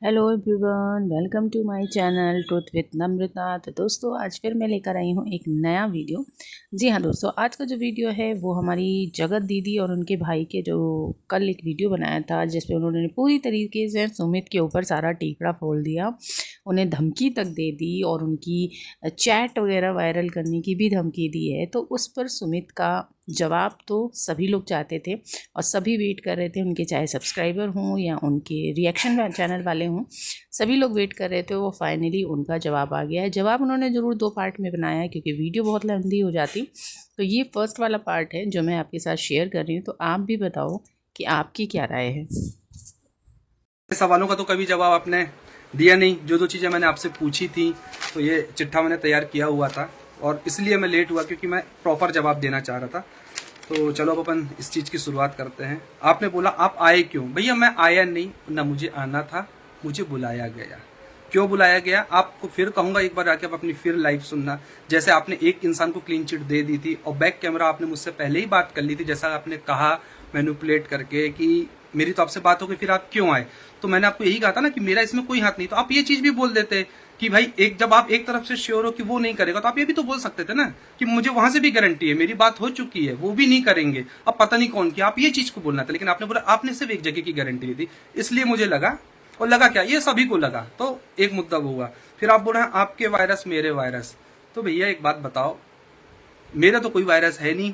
Hello everyone, welcome to my channel truth with Namrata. तो दोस्तों, आज फिर मैं लेकर आई हूँ एक नया वीडियो। जी हाँ दोस्तों, आज का जो वीडियो है वो हमारी जगत दीदी और उनके भाई के जो कल एक वीडियो बनाया था जिसपे उन्होंने पूरी तरीके से सुमित के ऊपर सारा टीकड़ा फोड़ दिया, उन्हें धमकी तक दे दी और उनकी चैट वगैरह वायरल करने की भी धमकी दी है। तो उस पर सुमित का जवाब तो सभी लोग चाहते थे और सभी वेट कर रहे थे, उनके चाहे सब्सक्राइबर हों या उनके रिएक्शन चैनल वाले हों, सभी लोग वेट कर रहे थे। वो फाइनली उनका जवाब आ गया है। जवाब उन्होंने ज़रूर 2 पार्ट में बनाया है क्योंकि वीडियो बहुत लंबी हो जाती। तो ये फर्स्ट वाला पार्ट है जो मैं आपके साथ शेयर कर रही हूँ। तो आप भी बताओ कि आपकी क्या राय है। सवालों का तो कभी जवाब आपने दिया नहीं। जो जो चीज़ें मैंने आपसे पूछी थी तो ये चिट्ठा मैंने तैयार किया हुआ था और इसलिए मैं लेट हुआ क्योंकि मैं प्रॉपर जवाब देना चाह रहा था। तो चलो अब अपन इस चीज़ की शुरुआत करते हैं। आपने बोला आप आए क्यों? भैया मैं आया नहीं, ना मुझे आना था, मुझे बुलाया गया। क्यों बुलाया गया आपको फिर कहूंगा, एक बार आके आप अपनी फिर लाइव सुनना। जैसे आपने एक इंसान को क्लीन चिट दे दी थी और बैक कैमरा आपने मुझसे पहले ही बात कर ली थी, जैसा आपने कहा मैनिपुलेट करके कि मेरी तो आपसे बात हो गई, फिर आप क्यों आए? तो मैंने आपको यही कहा था ना कि मेरा इसमें कोई हाथ नहीं। तो आप ये चीज भी बोल देते कि भाई एक जब आप एक तरफ से श्योर हो कि वो नहीं करेगा तो आप ये भी तो बोल सकते थे ना कि मुझे वहां से भी गारंटी है, मेरी बात हो चुकी है, वो भी नहीं करेंगे, अब पता नहीं कौन किया। आप ये चीज को बोलना था, लेकिन आपने बोला आपने सिर्फ एक जगह की गारंटी ली थी, इसलिए मुझे लगा। और लगा क्या? ये सभी को लगा। तो एक मुद्दा वो हुआ। फिर आप बोल रहे हैं आपके वायरस मेरे वायरस। तो भैया एक बात बताओ, मेरा तो कोई वायरस है नहीं।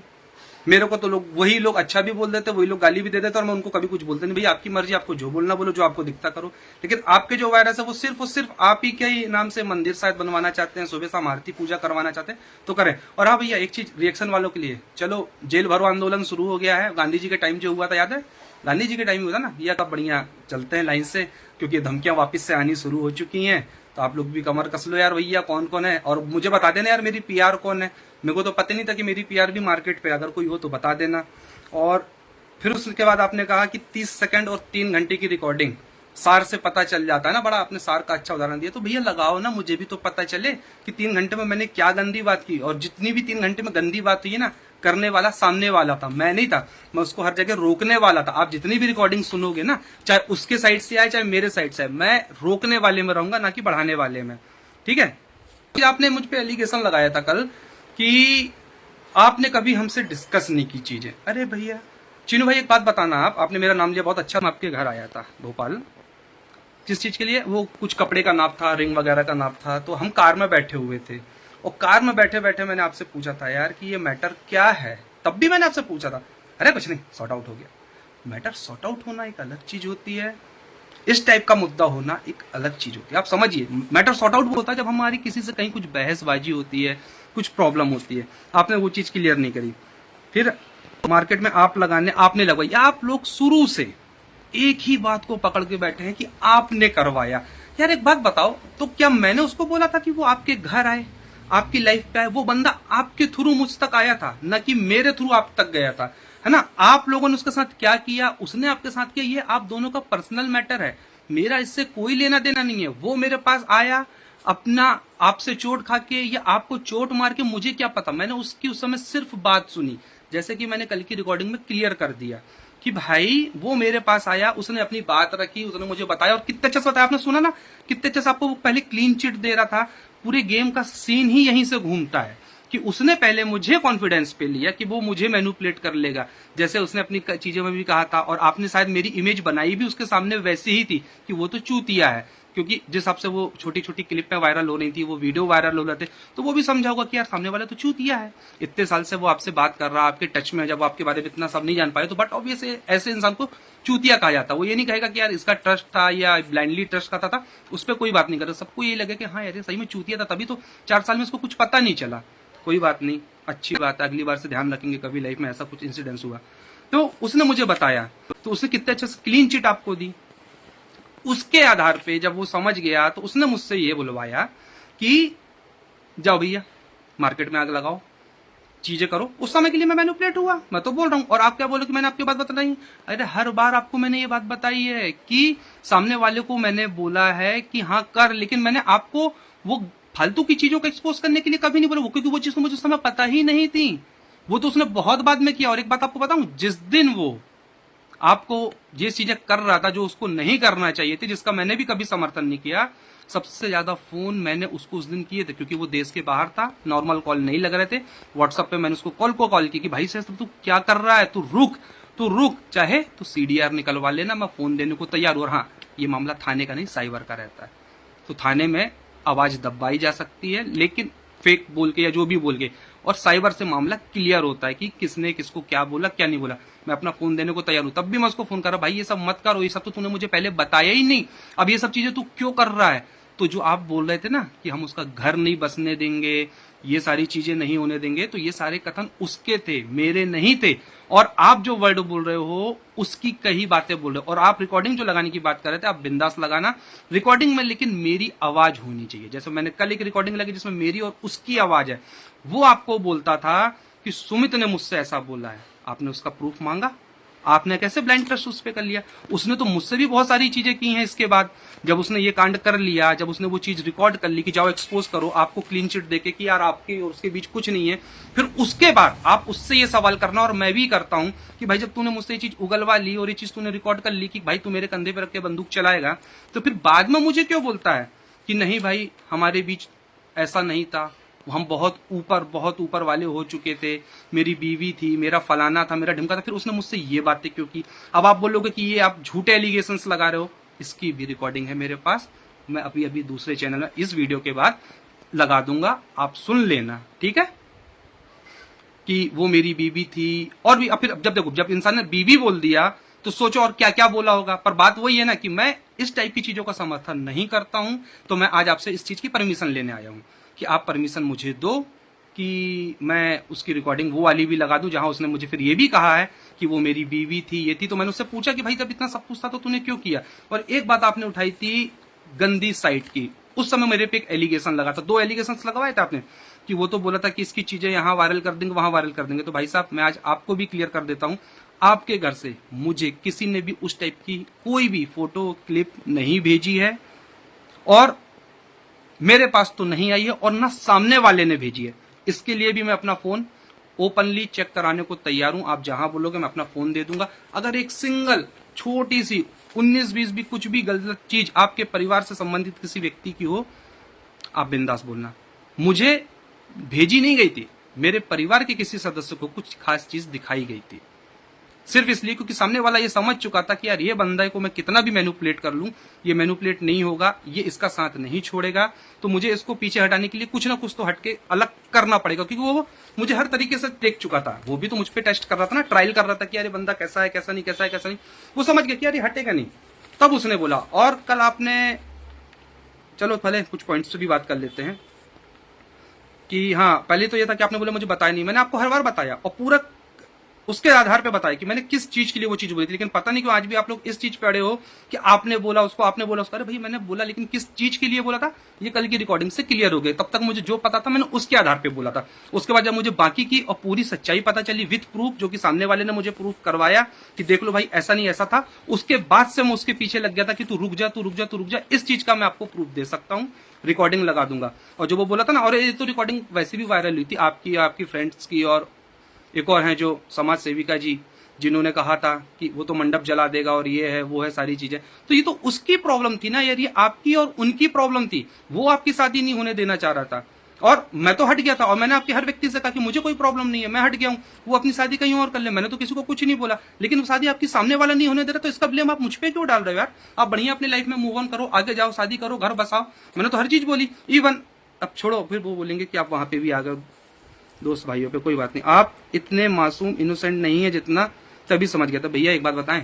मेरे को तो लोग वही लोग अच्छा भी बोल देते, वही लोग गाली भी दे देते और मैं उनको कभी कुछ बोलते नहीं। भैया आपकी मर्जी, आपको जो बोलना बोलो, जो आपको दिखता करो। लेकिन आपके जो वायरस है वो सिर्फ और सिर्फ आप ही के ही नाम से मंदिर शायद बनवाना चाहते हैं, सुबह शाम आरती पूजा करवाना चाहते हैं तो करें। और हाँ भैया एक चीज रिएक्शन वालों के लिए, चलो जेल भरो आंदोलन शुरू हो गया है। गांधी जी के टाइम जो हुआ था याद है? गांधी जी के टाइम हुआ था ना। यह कब बढ़िया चलते हैं लाइन से, क्योंकि धमकियां वापस से आनी शुरू हो चुकी हैं। तो आप लोग भी कमर कस लो यार भैया, कौन कौन है और मुझे बता देना यार मेरी पीआर कौन है। मेरे को तो पता नहीं था कि मेरी पीआर भी मार्केट पे, अगर कोई हो तो बता देना। और फिर उसके बाद आपने कहा कि 30 सेकंड और 3 घंटे की रिकॉर्डिंग सार से पता चल जाता है ना। बड़ा आपने सार का अच्छा उदाहरण दिया। तो भैया लगाओ ना, मुझे भी तो पता चले कि 3 घंटे में मैंने क्या गंदी बात की। और जितनी भी 3 घंटे में गंदी बात हुई है ना, करने वाला सामने वाला था, मैं नहीं था। मैं उसको हर जगह रोकने वाला था। आप जितनी भी रिकॉर्डिंग सुनोगे ना, चाहे उसके साइड से आए चाहे मेरे साइड से आए, मैं रोकने वाले में रहूंगा, ना कि बढ़ाने वाले में। ठीक है? आपने मुझ पे एलिगेशन लगाया था कल कि आपने कभी हमसे डिस्कस नहीं की चीजें। अरे भैया चीनू भाई एक बात बताना, आपने मेरा नाम लिया बहुत अच्छा। मैं आपके घर आया था भोपाल, किस चीज के लिए? वो कुछ कपड़े का नाप था, रिंग वगैरह का नाप था। तो हम कार में बैठे हुए थे और कार में बैठे बैठे मैंने आपसे पूछा था यार कि ये मैटर क्या है। तब भी मैंने आपसे पूछा था, अरे कुछ नहीं, सॉर्ट आउट हो गया। मैटर सॉर्ट आउट होना एक अलग चीज होती है, इस टाइप का मुद्दा होना एक अलग चीज होती है। आप समझिए, मैटर सॉर्ट आउट होता है जब हमारी किसी से कहीं कुछ बहसबाजी होती है, कुछ प्रॉब्लम होती है। आपने वो चीज क्लियर नहीं करी। फिर मार्केट में आप लगाने आपने लगवाई। आप लोग शुरू से एक ही बात को पकड़ के बैठे हैं कि आपने करवाया। यार एक बात बताओ, तो क्या मैंने उसको बोला था कि वो आपके घर आए, आपकी लाइफ पे आए? वो बंदा आपके थ्रू मुझ तक आया था, न कि मेरे थ्रू आप तक गया था, है ना? आप लोगों ने उसके साथ क्या किया, उसने आपके साथ किया, ये आप दोनों का पर्सनल मैटर है। मेरा इससे कोई लेना देना नहीं है। वो मेरे पास आया अपना, आपसे चोट खा के या आपको चोट मार के, मुझे क्या पता। मैंने उसकी उस समय सिर्फ बात सुनी, जैसे कि मैंने कल की रिकॉर्डिंग में क्लियर कर दिया कि भाई वो मेरे पास आया, उसने अपनी बात रखी, उसने मुझे बताया। और कितने अच्छे से बताया, आपने सुना ना कितने अच्छे से। आपको वो पहले क्लीन चिट दे रहा था। पूरे गेम का सीन ही यहीं से घूमता है कि उसने पहले मुझे कॉन्फिडेंस पे लिया कि वो मुझे मैनिपुलेट कर लेगा, जैसे उसने अपनी चीजों में भी कहा था। और आपने शायद मेरी इमेज बनाई भी उसके सामने वैसी ही थी कि वो तो चूतिया है, क्योंकि जिस हिसाब से वो छोटी छोटी क्लिप में वायरल हो रही थी, वो वीडियो वायरल हो रहे थे, तो वो भी समझा होगा कि यार सामने वाला तो चूतिया है। इतने साल से वो आपसे बात कर रहा, आपके टच में, जब वो आपके बारे में इतना सब नहीं जान पाए तो बट ऑब्वियस ऐसे इंसान को चूतिया कहा जाता। वो ये नहीं कहेगा कि यार इसका ट्रस्ट था या ब्लाइंडली ट्रस्ट करता था, उस पर कोई बात नहीं करता। सबको ये लगे कि हाँ यार सही में चूतिया था, तभी तो 4 साल में उसको कुछ पता नहीं चला। कोई बात नहीं, अच्छी बात है, अगली बार से ध्यान रखेंगे कभी लाइफ में ऐसा कुछ इंसिडेंस हुआ। तो उसने मुझे बताया, तो उसने कितने अच्छे से क्लीन चिट आपको दी। उसके आधार पे जब वो समझ गया तो उसने मुझसे ये बुलवाया कि जाओ भैया मार्केट में आग लगाओ, चीजें करो। उस समय के लिए मैं मैनिपुलेट हुआ, मैं तो बोल रहा हूँ। और आप क्या बोलो कि मैंने आपकी बात बताई? अरे हर बार आपको मैंने ये बात बताई है कि सामने वाले को मैंने बोला है कि हाँ कर, लेकिन मैंने आपको वो फालतू की चीजों को एक्सपोज करने के लिए कभी नहीं बोला। वो क्योंकि वो चीज तो मुझे उस समय पता ही नहीं थी, वो तो उसने बहुत बाद में किया। और एक बात आपको बताऊं, जिस दिन वो आपको ये चीजें कर रहा था जो उसको नहीं करना चाहिए थी, जिसका मैंने भी कभी समर्थन नहीं किया। सबसे ज्यादा फोन मैंने उसको उस दिन किए थे क्योंकि वो देश के बाहर था, नॉर्मल कॉल नहीं लग रहे थे। व्हाट्सएप पे मैंने उसको कॉल की कि भाई से तू क्या कर रहा है, तू रुक, चाहे तू सीडीआर निकलवा लेना, मैं फोन देने को तैयार हूं। और हाँ, ये मामला थाने का नहीं साइबर का रहता है, तो थाने में आवाज दबाई जा सकती है, लेकिन फेक बोल के या जो भी बोल के, और साइबर से मामला क्लियर होता है कि किसने किसको क्या बोला क्या नहीं बोला। मैं अपना फोन देने को तैयार हूं, तब भी मैं उसको फोन कर रहा, भाई ये सब मत करो, ये सब तो तूने मुझे पहले बताया ही नहीं, अब ये सब चीजें तू क्यों कर रहा है। तो जो आप बोल रहे थे ना कि हम उसका घर नहीं बसने देंगे, ये सारी चीजें नहीं होने देंगे, तो ये सारे कथन उसके थे, मेरे नहीं थे। और आप जो वर्ड बोल रहे हो उसकी कई बातें बोल रहे हो, और आप रिकॉर्डिंग जो लगाने की बात कर रहे थे, आप बिंदास लगाना रिकॉर्डिंग में, लेकिन मेरी आवाज होनी चाहिए। जैसे मैंने कल एक रिकॉर्डिंग लगी जिसमें मेरी और उसकी आवाज है, वो आपको बोलता था कि सुमित ने मुझसे ऐसा बोला है, आपने उसका प्रूफ मांगा, आपने कैसे ब्लाइंड ट्रस्ट उस पर कर लिया। उसने तो मुझसे भी बहुत सारी चीजें की हैं इसके बाद, जब उसने ये कांड कर लिया, जब उसने वो चीज रिकॉर्ड कर ली कि जाओ एक्सपोज करो, आपको क्लीन चिट देके कि यार आपके और उसके बीच कुछ नहीं है, फिर उसके बाद आप उससे ये सवाल करना, और मैं भी करता हूं कि भाई जब तूने मुझसे ये चीज उगलवा ली और ये चीज तूने रिकॉर्ड कर ली कि भाई तू मेरे कंधे पर रख के बंदूक चलाएगा, तो फिर बाद में मुझे क्यों बोलता है कि नहीं भाई हमारे बीच ऐसा नहीं था, हम बहुत ऊपर वाले हो चुके थे, मेरी बीवी थी, मेरा फलाना था, मेरा ढिमका था, फिर उसने मुझसे ये बातें क्यों की। अब आप बोलोगे कि ये आप झूठे एलिगेशंस लगा रहे हो, इसकी भी रिकॉर्डिंग है मेरे पास, मैं अभी दूसरे चैनल में इस वीडियो के बाद लगा दूंगा, आप सुन लेना, ठीक है, कि वो मेरी बीवी थी। और भी अब फिर जब देखो, जब इंसान ने बीवी बोल दिया तो सोचो और क्या क्या बोला होगा। पर बात वही है ना कि मैं इस टाइप की चीजों का समर्थन नहीं करता हूं, तो मैं आज आपसे इस चीज की परमिशन लेने आया हूं कि आप परमिशन मुझे दो कि मैं उसकी रिकॉर्डिंग वो वाली भी लगा दूं जहां उसने मुझे फिर ये भी कहा है कि वो मेरी बीवी थी, ये थी। तो मैंने उससे पूछा कि भाई जब इतना सब कुछ था तो तूने क्यों किया। और एक बात आपने उठाई थी गंदी साइट की, उस समय मेरे पे एक एलिगेशन लगा था, 2 एलिगेशन लगवाए थे आपने, कि वो तो बोला था कि इसकी चीजें यहां वायरल कर देंगे वहां वायरल कर देंगे। तो भाई साहब मैं आज आपको भी क्लियर कर देता हूं, आपके घर से मुझे किसी ने भी उस टाइप की कोई भी फोटो क्लिप नहीं भेजी है, और मेरे पास तो नहीं आई है, और ना सामने वाले ने भेजी है। इसके लिए भी मैं अपना फोन ओपनली चेक कराने को तैयार हूं, आप जहां बोलोगे मैं अपना फोन दे दूंगा। अगर एक सिंगल छोटी सी 19-20 भी कुछ भी गलत चीज आपके परिवार से संबंधित किसी व्यक्ति की हो, आप बिंदास बोलना। मुझे भेजी नहीं गई थी, मेरे परिवार के किसी सदस्य को कुछ खास चीज दिखाई गई थी, सिर्फ इसलिए क्योंकि सामने वाला ये समझ चुका था कि यार ये बंदा को मैं कितना भी मैनिपुलेट कर लूं, ये मैनिपुलेट नहीं होगा, ये इसका साथ नहीं छोड़ेगा, तो मुझे इसको पीछे हटाने के लिए कुछ ना कुछ तो हटके अलग करना पड़ेगा। क्योंकि वो मुझे हर तरीके से देख चुका था, वो भी तो मुझ पर टेस्ट कर रहा था ना, ट्रायल कर रहा था कि यार ये बंदा कैसा है कैसा नहीं, कैसा है कैसा नहीं। वो समझ गया कि यार ये हटेगा नहीं, तब उसने बोला। और कल आपने, चलो पहले कुछ पॉइंट्स से भी बात कर लेते हैं कि हाँ, पहले तो ये था कि आपने बोला मुझे बताया नहीं, मैंने आपको हर बार बताया और पूरा उसके आधार पे बताया कि मैंने किस चीज के लिए वो चीज बोली थी। लेकिन पता नहीं क्यों आज भी आप लोग इस चीज पे अड़े हो कि आपने बोला उसको, आपने बोला उसको। अरे भाई मैंने बोला, लेकिन किस चीज के लिए बोला था ये कल की रिकॉर्डिंग से क्लियर हो गया। तब तक मुझे जो पता था मैंने उसके आधार पे बोला था। उसके बाद जब मुझे बाकी की और पूरी सच्चाई पता चली विथ प्रूफ, जो कि सामने वाले ने मुझे प्रूफ करवाया कि देख लो भाई ऐसा नहीं ऐसा था, उसके बाद से मैं उसके पीछे लग गया था कि तू रुक जा तू रुक जा तू रुक जा। इस चीज का मैं आपको प्रूफ दे सकता हूँ, रिकॉर्डिंग लगा दूंगा। और जो वो बोला था ना, और ये तो रिकॉर्डिंग वैसे भी वायरल हुई थी आपकी फ्रेंड्स की, और एक और हैं जो समाज सेविका जी, जिन्होंने कहा था कि वो तो मंडप जला देगा और ये है वो है सारी चीजें। तो ये तो उसकी प्रॉब्लम थी ना यार, ये आपकी और उनकी प्रॉब्लम थी। वो आपकी शादी नहीं होने देना चाह रहा था और मैं तो हट गया था। और मैंने आपके हर व्यक्ति से कहा कि मुझे कोई प्रॉब्लम नहीं है, मैं हट गया हूं, वो अपनी शादी कहीं और कर ले, मैंने तो किसी को कुछ नहीं बोला। लेकिन वो शादी आपकी सामने वाला नहीं होने दे रहा, तो इसका ब्लेम आप मुझ पे क्यों डाल रहे हो यार। आप बढ़िया अपनी लाइफ में मूव ऑन करो, आगे जाओ, शादी करो, घर बसाओ। मैंने तो हर चीज बोली। इवन अब छोड़ो, फिर वो बोलेंगे कि आप वहां पे भी आ गए दोस्त भाइयों पे, कोई बात नहीं। आप इतने मासूम इनोसेंट नहीं है जितना तभी समझ गया था। भैया एक बात बताएं,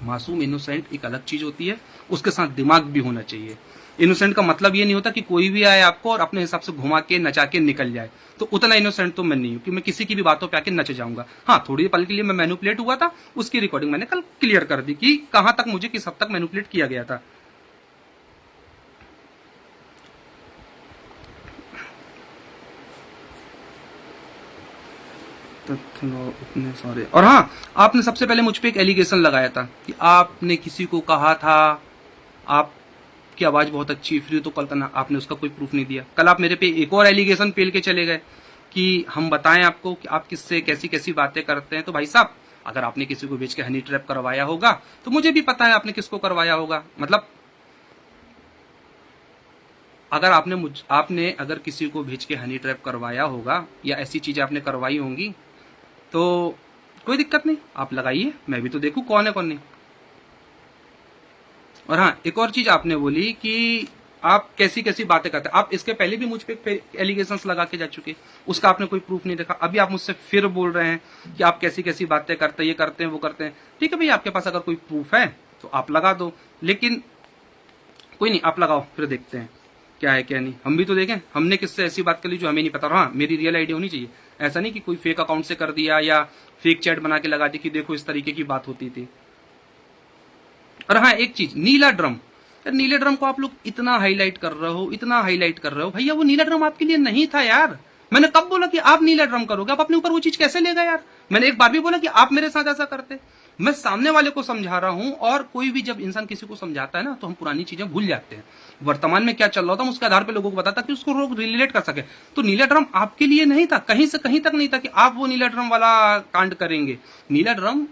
मासूम इनोसेंट एक अलग चीज होती है, उसके साथ दिमाग भी होना चाहिए। इनोसेंट का मतलब ये नहीं होता कि कोई भी आए आपको और अपने हिसाब से घुमा के नचा के निकल जाए। तो उतना इनोसेंट तो मैं नहीं हूं कि मैं किसी की भी बातों पे आके नच जाऊंगा। हाँ, थोड़ी पल के लिए मैं मैनिपुलेट हुआ था, उसकी रिकॉर्डिंग मैंने कल क्लियर कर दी कि कहां तक मुझे किस हद तक मैनिपुलेट किया गया था। इतने सारे। और हाँ, आपने सबसे पहले मुझ पे एक एलिगेशन लगाया था कि आपने किसी को कहा था आपकी आवाज बहुत अच्छी, फ्री तो कल करना, आपने उसका कोई प्रूफ नहीं दिया। कल आप मेरे पे एक और एलिगेशन पेल के चले गए कि हम बताएं आपको कि आप किससे कैसी कैसी बातें करते हैं। तो भाई साहब, अगर आपने किसी को भेज के हनी ट्रैप करवाया होगा तो मुझे भी पता है आपने किसको करवाया होगा। मतलब अगर आपने अगर किसी को भेज के हनी ट्रैप करवाया होगा या ऐसी चीजें आपने करवाई होंगी तो कोई दिक्कत नहीं, आप लगाइए, मैं भी तो देखूं कौन है कौन नहीं। और हाँ, एक और चीज आपने बोली कि आप कैसी कैसी बातें करते हैं। आप इसके पहले भी मुझ पे एलिगेशंस लगा के जा चुके, उसका आपने कोई प्रूफ नहीं देखा। अभी आप मुझसे फिर बोल रहे हैं कि आप कैसी कैसी बातें करते हैं, ये करते हैं वो करते हैं। ठीक है भैया, आपके पास अगर कोई प्रूफ है तो आप लगा दो, लेकिन कोई नहीं, आप लगाओ, फिर देखते हैं क्या है क्या नहीं। हम भी तो देखें हमने किससे ऐसी बात कर ली जो हमें नहीं पता। और हाँ, मेरी रियल आईडी होनी चाहिए, ऐसा नहीं कि कोई फेक अकाउंट से कर दिया या फेक चैट बना के लगा दी कि देखो इस तरीके की बात होती थी। और हाँ, एक चीज, नीला ड्रम, यार नीले ड्रम को आप लोग इतना हाईलाइट कर रहे हो, इतना हाईलाइट कर रहे हो। भैया वो नीला ड्रम आपके लिए नहीं था यार। मैंने कब बोला कि आप नीला ड्रम करोगे? आप अपने ऊपर वो चीज कैसे लेगा यार? मैंने एक बार भी बोला कि आप मेरे साथ ऐसा करते? मैं सामने वाले को समझा रहा हूं, और कोई भी जब इंसान किसी को समझाता है ना तो हम पुरानी चीजें भूल जाते हैं। वर्तमान में क्या चल रहा था उसके आधार पर लोगों को बताता कि उसको लोग रिलेट कर सके। तो नीला ड्रम आपके लिए नहीं था, कहीं से कहीं तक नहीं था कि आप वो नीला ड्रम वाला कांड करेंगे। नीला ड्रम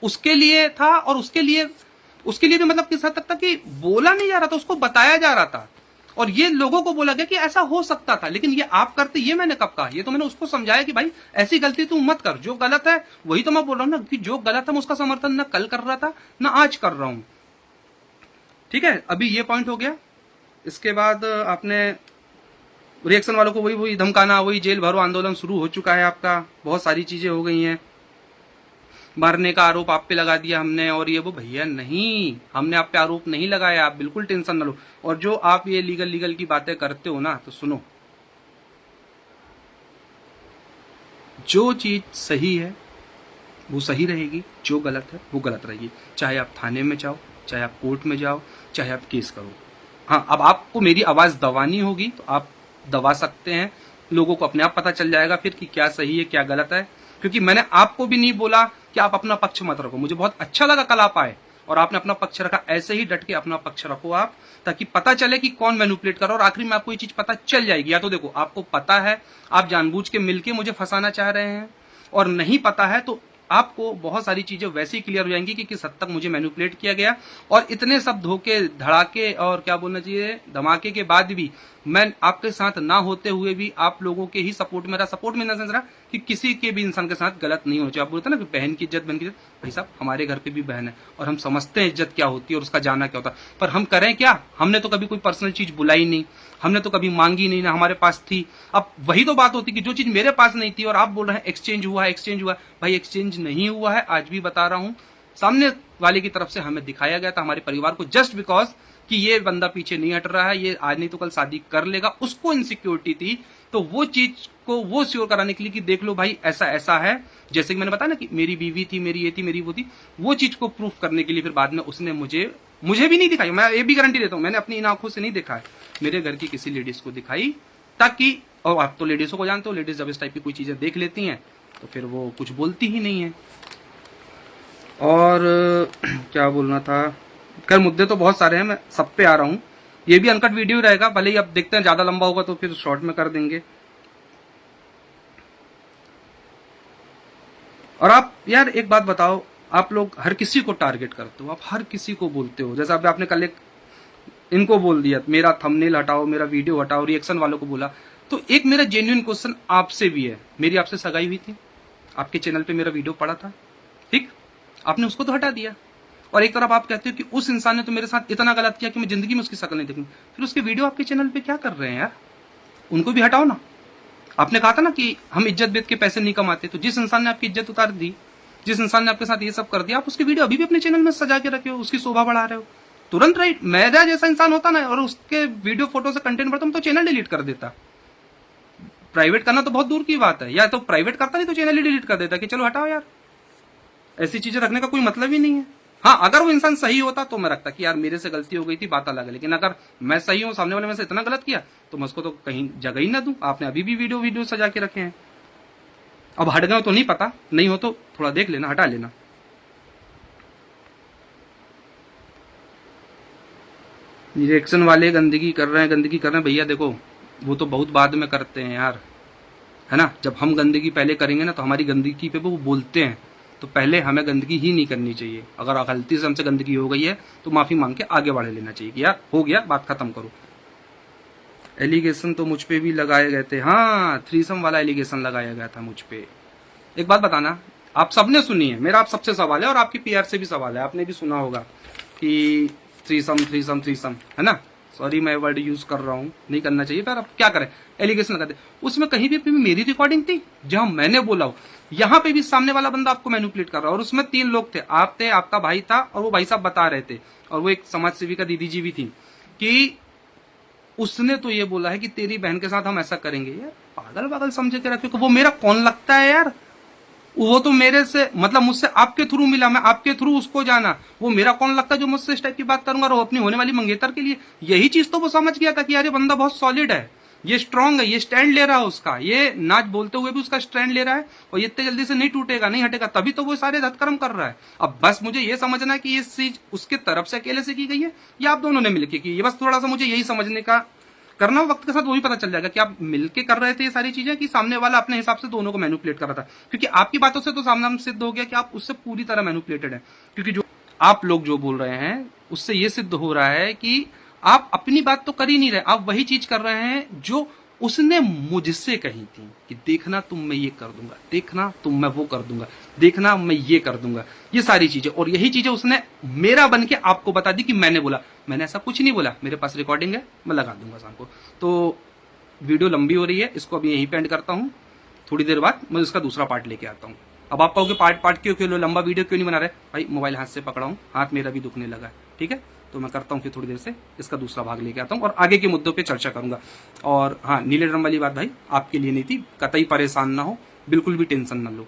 उसके लिए था, और उसके लिए भी मतलब किस हद तक था कि बोला नहीं जा रहा था, उसको बताया जा रहा था, और ये लोगों को बोला गया कि ऐसा हो सकता था। लेकिन ये आप करते, ये मैंने कब कहा? ये तो मैंने उसको समझाया कि भाई ऐसी गलती तू मत कर, जो गलत है वही तो मैं बोल रहा हूं ना, कि जो गलत है मैं उसका समर्थन ना कल कर रहा था ना आज कर रहा हूं। ठीक है, अभी ये पॉइंट हो गया। इसके बाद आपने रिएक्शन वालों को वही धमकाना, वही जेल भरो आंदोलन शुरू हो चुका है आपका, बहुत सारी चीजें हो गई हैं। मारने का आरोप आप पे लगा दिया हमने, और ये वो। भैया नहीं, हमने आप पे आरोप नहीं लगाया, आप बिल्कुल टेंशन न लो। और जो आप ये लीगल की बातें करते हो ना, तो सुनो, जो चीज सही है वो सही रहेगी, जो गलत है वो गलत रहेगी। चाहे आप थाने में जाओ, चाहे आप कोर्ट में जाओ, चाहे आप केस करो। हाँ, अब आपको मेरी आवाज दबानी होगी तो आप दबा सकते हैं, लोगों को अपने आप पता चल जाएगा फिर कि क्या सही है क्या गलत है। क्योंकि मैंने आपको भी नहीं बोला कि आप अपना पक्ष मत रखो। मुझे बहुत अच्छा लगा कल आप आए और आपने अपना पक्ष रखा। ऐसे ही डट के अपना पक्ष रखो आप, ताकि पता चले कि कौन मैनिपुलेट कर रहा है, और आखिर में आपको ये चीज पता चल जाएगी। या तो देखो आपको पता है, आप जानबूझ के मिलके मुझे फंसाना चाह रहे हैं, और नहीं पता है तो आपको बहुत सारी चीजें वैसे ही क्लियर हो जाएंगी कि किस हद तक मुझे मैनिपुलेट किया गया। और इतने सब धोखे धड़ाके और क्या बोलना चाहिए धमाके के बाद भी मैं आपके साथ ना होते हुए भी आप लोगों के ही सपोर्ट में रहा। सपोर्ट में नजर रहा कि किसी के भी इंसान के साथ गलत नहीं होना चाहिए। आप बोलते ना कि बहन की इज्जत, बहन की इज्जत। भाई साहब, हमारे घर पे भी बहन है और हम समझते हैं इज्जत क्या होती है और उसका जाना क्या होता है। पर हम करें क्या? हमने तो कभी कोई पर्सनल चीज बुलाई नहीं, हमने तो कभी मांगी नहीं, ना हमारे पास थी। अब वही तो बात होती कि जो चीज मेरे पास नहीं थी और आप बोल रहे हैं एक्सचेंज हुआ है, एक्सचेंज हुआ है। भाई एक्सचेंज नहीं हुआ है, आज भी बता रहा हूं। सामने वाले की तरफ से हमें दिखाया गया था, हमारे परिवार को, जस्ट बिकॉज कि ये बंदा पीछे नहीं हट रहा है, ये आज नहीं तो कल शादी कर लेगा, उसको इनसिक्योरिटी थी। तो वो चीज को वो श्योर कराने के लिए कि देख लो भाई ऐसा ऐसा है, जैसे कि मैंने बताया ना कि मेरी बीवी थी, मेरी ये थी, मेरी वो थी, वो चीज को प्रूफ करने के लिए फिर बाद में उसने मुझे भी नहीं दिखाई। मैं ये भी गारंटी देता हूं, मैंने अपनी इन आंखों से नहीं देखा है, मेरे घर की किसी लेडीज को दिखाई, ताकि, और आप तो लेडीजों को जानते हो, लेडीज जब इस टाइप की कोई चीजें देख लेती हैं तो फिर वो कुछ बोलती ही नहीं है। और क्या बोलना था, खैर मुद्दे तो बहुत सारे हैं, मैं सब पे आ रहा हूं। ये भी अनकट वीडियो रहेगा, भले ही अब देखते हैं ज्यादा लंबा होगा तो फिर शॉर्ट में कर देंगे। और आप यार एक बात बताओ, आप लोग हर किसी को टारगेट करते हो, आप हर किसी को बोलते हो। जैसा अभी आपने कल एक इनको बोल दिया, मेरा थंबनेल हटाओ, मेरा वीडियो हटाओ, रिएक्शन वालों को बोला। तो एक मेरा जेन्युइन क्वेश्चन आपसे भी है, मेरी आपसे सगाई हुई थी, आपके चैनल पे मेरा वीडियो पड़ा था, ठीक, आपने उसको तो हटा दिया। और एक तरफ आप कहते हो कि उस इंसान ने तो मेरे साथ इतना गलत किया कि मैं जिंदगी में उसकी शक्ल नहीं देखूंगी, फिर उसके वीडियो आपके चैनल पे क्या कर रहे हैं यार? उनको भी हटाओ ना। आपने कहा था ना कि हम इज्जत बेच के पैसे नहीं कमाते, तो जिस इंसान ने आपकी इज्जत उतार दी, जिस इंसान ने आपके साथ ये सब कर दिया, आप उसकी वीडियो अभी भी अपने चैनल में सजा के रखे हो, उसकी शोभा बढ़ा रहे हो। तुरंत राइट, मेरा जैसा इंसान होता ना और उसके वीडियो फोटो से कंटेंट बढ़ता, तो चैनल डिलीट कर देता। प्राइवेट करना तो बहुत दूर की बात है, या तो प्राइवेट करता नहीं तो चैनल ही डिलीट कर देता कि चलो हटाओ यार, ऐसी चीजें रखने का कोई मतलब ही नहीं है। हाँ, अगर वो इंसान सही होता तो मैं रखता कि यार मेरे से गलती हो गई थी, बात अलग है। लेकिन अगर मैं सही हूं, सामने वाले में से इतना गलत किया, तो मैं उसको तो कहीं जगह ही ना दूं। आपने अभी भी वीडियो सजा के रखे हैं। अब हट गए तो नहीं पता, नहीं हो तो थोड़ा देख लेना, हटा लेना। रिएक्शन वाले गंदगी कर रहे हैं, भैया देखो वो तो बहुत बाद में करते हैं यार, है ना। जब हम गंदगी पहले करेंगे ना तो हमारी गंदगी पे वो बोलते हैं, तो पहले हमें गंदगी ही नहीं करनी चाहिए। अगर गलती से हमसे गंदगी हो गई है तो माफी मांग के आगे बढ़ लेना चाहिए कि यार हो गया, बात खत्म करो। एलिगेशन तो मुझ पे भी लगाए गए थे, हाँ थ्रीसम वाला एलिगेशन लगाया गया था मुझ पे। एक बात बताना, आप सबने सुनी है, मेरा आप सबसे सवाल है और आपकी पीआर से भी सवाल है, आपने भी सुना होगा कि थ्रीसम है ना। सॉरी मैं वर्ड यूज कर रहा हूँ, नहीं करना चाहिए, पर अब क्या करें, एलिगेशन लगाते। उसमें कहीं भी मेरी रिकॉर्डिंग थी जहां मैंने बोला हो, यहाँ पे भी सामने वाला बंदा आपको मैनिपुलेट कर रहा है। और उसमें 3 लोग थे, आप थे, आपका भाई था और वो भाई साहब बता रहे थे, और वो एक समाज सेविका दीदी जी भी थी कि उसने तो ये बोला है कि तेरी बहन के साथ हम ऐसा करेंगे। यार पागल समझे के रखे, वो मेरा कौन लगता है यार? वो तो मेरे से मतलब मुझसे आपके थ्रू मिला, मैं आपके थ्रू उसको जाना, वो मेरा कौन लगता है जो मुझसे इस टाइप की बात करूंगा। और वो अपनी होने वाली मंगेतर के लिए यही चीज तो वो समझ गया था कि यार ये बंदा बहुत सॉलिड है, ये स्ट्रांग है, ये स्टैंड ले रहा है उसका, ये नाच बोलते हुए भी उसका स्टैंड ले रहा है और ये इतने जल्दी से नहीं टूटेगा, नहीं हटेगा, तभी तो वो सारे धतकर्म कर रहा है। अब बस मुझे ये समझना है कि ये चीज उसके तरफ से अकेले से की गई है या आप दोनों ने मिलकर की है। बस थोड़ा सा मुझे यही समझने का करना, वक्त के साथ वही पता चल जाएगा कि आप मिलके कर रहे थे ये सारी चीजें कि सामने वाला अपने हिसाब से दोनों को मैनिपुलेट कर रहा था। क्योंकि आपकी बातों से तो सामने सिद्ध हो गया कि आप उससे पूरी तरह मैनिपुलेटेड है। क्योंकि जो आप लोग जो बोल रहे हैं उससे ये सिद्ध हो रहा है कि आप अपनी बात तो कर ही नहीं रहे, आप वही चीज कर रहे हैं जो उसने मुझसे कही थी कि देखना तुम मैं ये कर दूंगा, देखना तुम मैं वो कर दूंगा, देखना मैं ये कर दूंगा, ये सारी चीजें। और यही चीजें उसने मेरा बन के आपको बता दी कि मैंने बोला। मैंने ऐसा कुछ नहीं बोला, मेरे पास रिकॉर्डिंग है, मैं लगा दूंगा शाम को। तो वीडियो लंबी हो रही है, इसको अभी यहीं पे एंड करता हूँ। थोड़ी देर बाद मैं इसका दूसरा पार्ट लेके आता हूँ। अब आप कहोगे पार्ट क्यों लो, लंबा वीडियो क्यों नहीं बना रहे? भाई मोबाइल हाथ से पकड़ा हूँ, हाथ मेरा भी दुखने लगा है, ठीक है। तो मैं करता हूँ फिर थोड़ी देर से इसका दूसरा भाग लेके आता हूँ और आगे के मुद्दों पे चर्चा करूंगा। और हाँ, नीले ड्रम वाली बात भाई आपके लिए नहीं थी, कतई परेशान ना हो, बिल्कुल भी टेंशन ना लो।